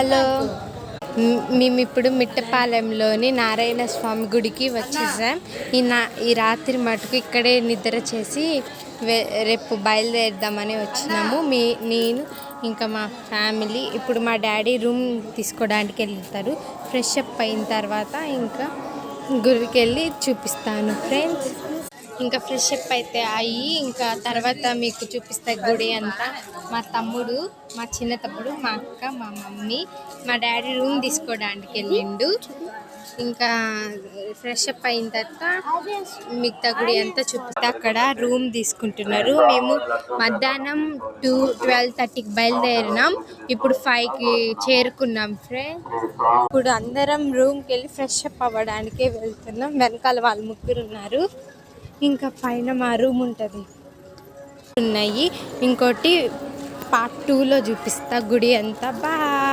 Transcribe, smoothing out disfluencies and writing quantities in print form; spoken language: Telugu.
హలో, మేము ఇప్పుడు మిట్టపాలెంలోని నారాయణ స్వామి గుడికి వచ్చేసాం. ఈ రాత్రి మటుకు ఇక్కడే నిద్ర చేసి రేపు బయలుదేరుదామని వచ్చినాము. నేను ఇంకా మా ఫ్యామిలీ. ఇప్పుడు మా డాడీ రూమ్ తీసుకోవడానికి వెళ్తారు. ఫ్రెష్ అప్ అయిన తర్వాత ఇంకా గుడికి వెళ్ళి చూపిస్తాను ఫ్రెండ్స్. ఇంకా ఫ్రెష్ అప్ అయితే అయ్యి ఇంకా తర్వాత మీకు చూపిస్తా గుడి అంతా. మా తమ్ముడు, మా చిన్న తమ్ముడు, మా అక్క, మా మమ్మీ, మా డాడీ రూమ్ తీసుకోవడానికి వెళ్ళిండు. ఇంకా ఫ్రెష్ అప్ అయిన తర్వాత మిగతా గుడి అంతా చూపిస్తే అక్కడ రూమ్ తీసుకుంటున్నారు. మేము మధ్యాహ్నం 12:30కి బయలుదేరినాం. ఇప్పుడు 5కి చేరుకున్నాం ఫ్రెండ్. ఇప్పుడు అందరం రూమ్కి వెళ్ళి ఫ్రెష్ అప్ అవ్వడానికే వెళ్తున్నాం. వెనకాల వాళ్ళు ముగ్గురు ఉన్నారు. ఇంకా పైన మా రూమ్ ఉంటుంది ఉన్నాయి. ఇంకోటి పార్ట్ 2లో చూపిస్తా గుడి అంతా. బాయ్.